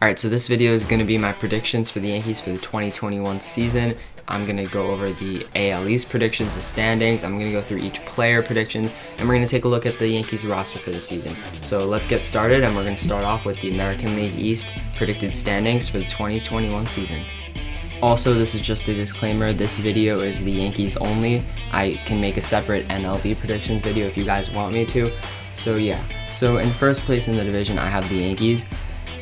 Alright, so this video is going to be my predictions for the Yankees for the 2021 season. I'm going to go over the AL East predictions, the standings. I'm going to go through each player predictions, and we're going to take a look at the Yankees roster for the season. So let's get started, and we're going to start off with the American League East predicted standings for the 2021 season. Also, this is just a disclaimer, this video is the Yankees only. I can make a separate MLB predictions video if you guys want me to. So yeah, so in first place in the division, I have the Yankees.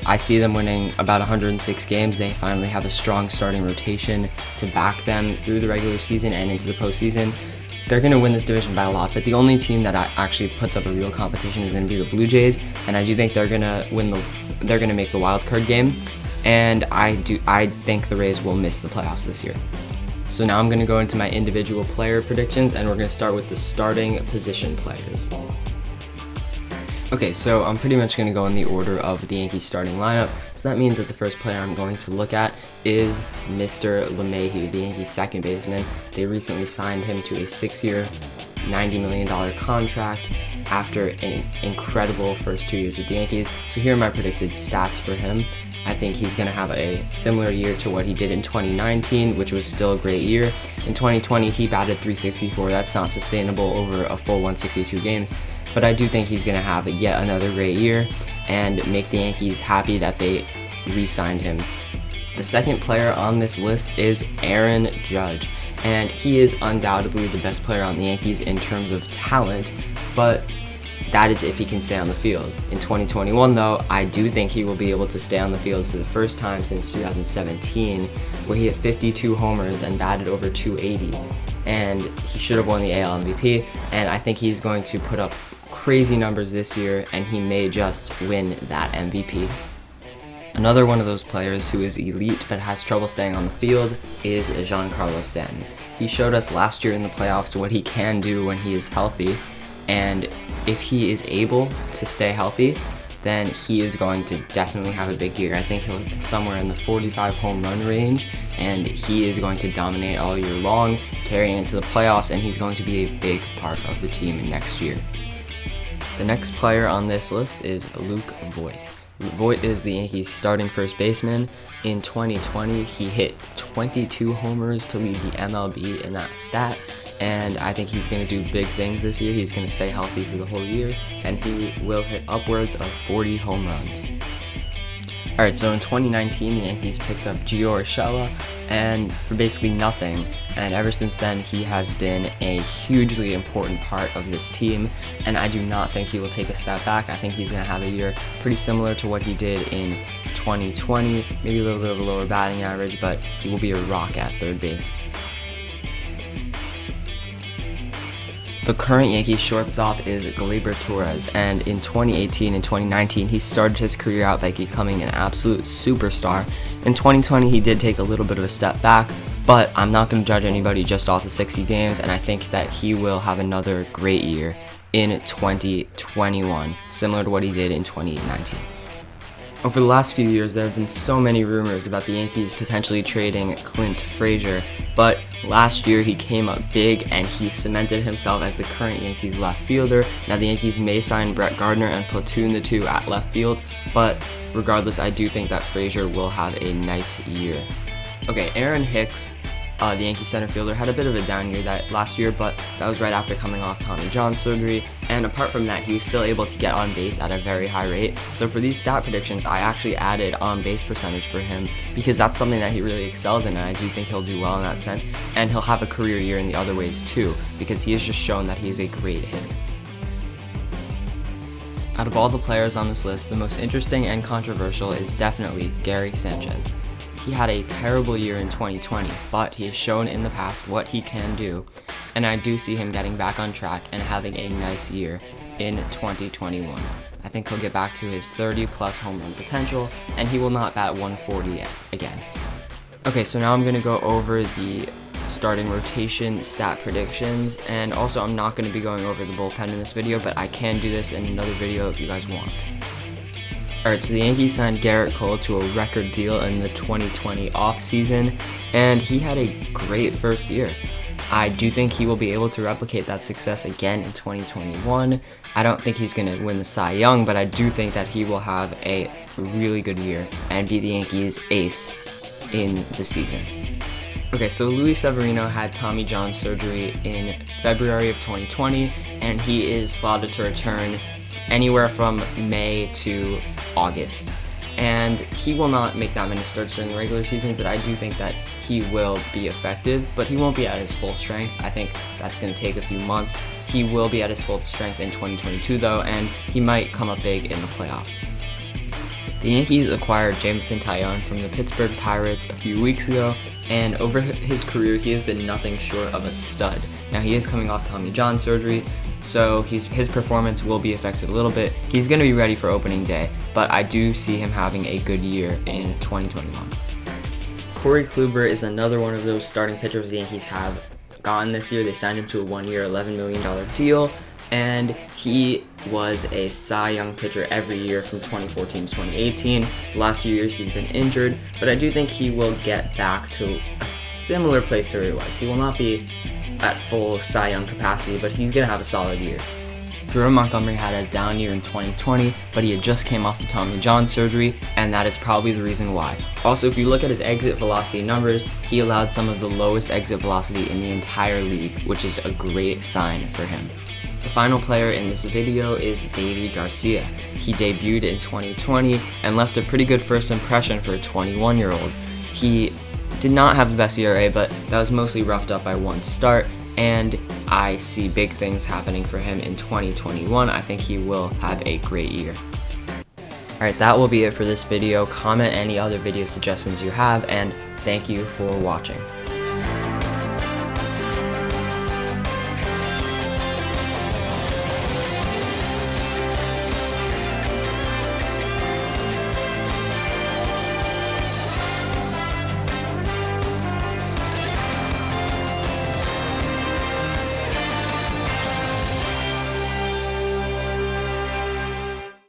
I see them winning about 106 games. They finally have a strong starting rotation to back them through the regular season and into the postseason. They're going to win this division by a lot, but the only team that actually puts up a real competition is going to be the Blue Jays, and I do think they're going to make the wild card game, and I think the Rays will miss the playoffs this year. So now I'm going to go into my individual player predictions, and we're going to start with the starting position players. Okay, so I'm pretty much going to go in the order of the Yankees starting lineup. So that means that the first player I'm going to look at is Mr. LeMahieu, the Yankees second baseman. They recently signed him to a 6-year, $90 million contract after an incredible first 2 years with the Yankees. So here are my predicted stats for him. I think he's going to have a similar year to what he did in 2019, which was still a great year. In 2020, he batted .364. That's not sustainable over a full 162 games. But I do think he's going to have yet another great year and make the Yankees happy that they re-signed him. The second player on this list is Aaron Judge, and he is undoubtedly the best player on the Yankees in terms of talent, but that is if he can stay on the field. In 2021, though, I do think he will be able to stay on the field for the first time since 2017, where he hit 52 homers and batted over .280, and he should have won the AL MVP, and I think he's going to put up crazy numbers this year, and he may just win that MVP. Another one of those players who is elite but has trouble staying on the field is Giancarlo Stanton. He showed us last year in the playoffs what he can do when he is healthy, and if he is able to stay healthy, then he is going to definitely have a big year. I think he'll be somewhere in the 45 home run range, and he is going to dominate all year long, carrying into the playoffs, and he's going to be a big part of the team next year. The next player on this list is Luke Voit. Voit is the Yankees' starting first baseman. In 2020, he hit 22 homers to lead the MLB in that stat, and I think he's going to do big things this year. He's going to stay healthy for the whole year, and he will hit upwards of 40 home runs. Alright, so in 2019, the Yankees picked up Gio Urshela, and for basically nothing, and ever since then he has been a hugely important part of this team, and I do not think he will take a step back. I think he's going to have a year pretty similar to what he did in 2020, maybe a little bit of a lower batting average, but he will be a rock at third base. The current Yankees shortstop is Gleyber Torres, and in 2018 and 2019 he started his career out by becoming an absolute superstar. In 2020 he did take a little bit of a step back, but I'm not going to judge anybody just off the 60 games, and I think that he will have another great year in 2021, similar to what he did in 2019. Over the last few years, there have been so many rumors about the Yankees potentially trading Clint Frazier, but last year he came up big and he cemented himself as the current Yankees left fielder. Now the Yankees may sign Brett Gardner and platoon the two at left field, but regardless, I do think that Frazier will have a nice year. Okay, Aaron Hicks, the Yankees center fielder, had a bit of a down year that last year, but that was right after coming off Tommy John surgery, and apart from that, he was still able to get on base at a very high rate. So for these stat predictions, I actually added on base percentage for him because that's something that he really excels in, and I do think he'll do well in that sense, and he'll have a career year in the other ways too, because he has just shown that he is a great hitter. Out of all the players on this list, the most interesting and controversial is definitely Gary Sanchez. He had a terrible year in 2020, but he has shown in the past what he can do, and I do see him getting back on track and having a nice year in 2021. I think he'll get back to his 30-plus home run potential, and he will not bat 140 again. Okay, so now I'm going to go over the starting rotation stat predictions, and also I'm not going to be going over the bullpen in this video, but I can do this in another video if you guys want. Alright, so the Yankees signed Garrett Cole to a record deal in the 2020 offseason, and he had a great first year. I do think he will be able to replicate that success again in 2021. I don't think he's going to win the Cy Young, but I do think that he will have a really good year and be the Yankees' ace in the season. Okay, so Luis Severino had Tommy John surgery in February of 2020, and he is slotted to return anywhere from May to August. And he will not make that many starts during the regular season, but I do think that he will be effective, but he won't be at his full strength. I think that's going to take a few months. He will be at his full strength in 2022 though, and he might come up big in the playoffs. The Yankees acquired Jameson Taillon from the Pittsburgh Pirates a few weeks ago, and over his career he has been nothing short of a stud. Now he is coming off Tommy John surgery, so his performance will be affected a little bit. He's going to be ready for opening day, but I do see him having a good year in 2021. Corey Kluber is another one of those starting pitchers the Yankees have gotten this year. They signed him to a one-year, $11 million deal, and he was a Cy Young pitcher every year from 2014 to 2018. The last few years he's been injured, but I do think he will get back to a similar place where he was. He will not be at full Cy Young capacity, but he's going to have a solid year. Jerome Montgomery had a down year in 2020, but he had just came off of Tommy John surgery, and that is probably the reason why. Also, if you look at his exit velocity numbers, he allowed some of the lowest exit velocity in the entire league, which is a great sign for him. The final player in this video is Davy Garcia. He debuted in 2020 and left a pretty good first impression for a 21-year-old. He did not have the best ERA, but that was mostly roughed up by one start, and I see big things happening for him in 2021. I think he will have a great year. Alright, that will be it for this video. Comment any other video suggestions you have, and thank you for watching.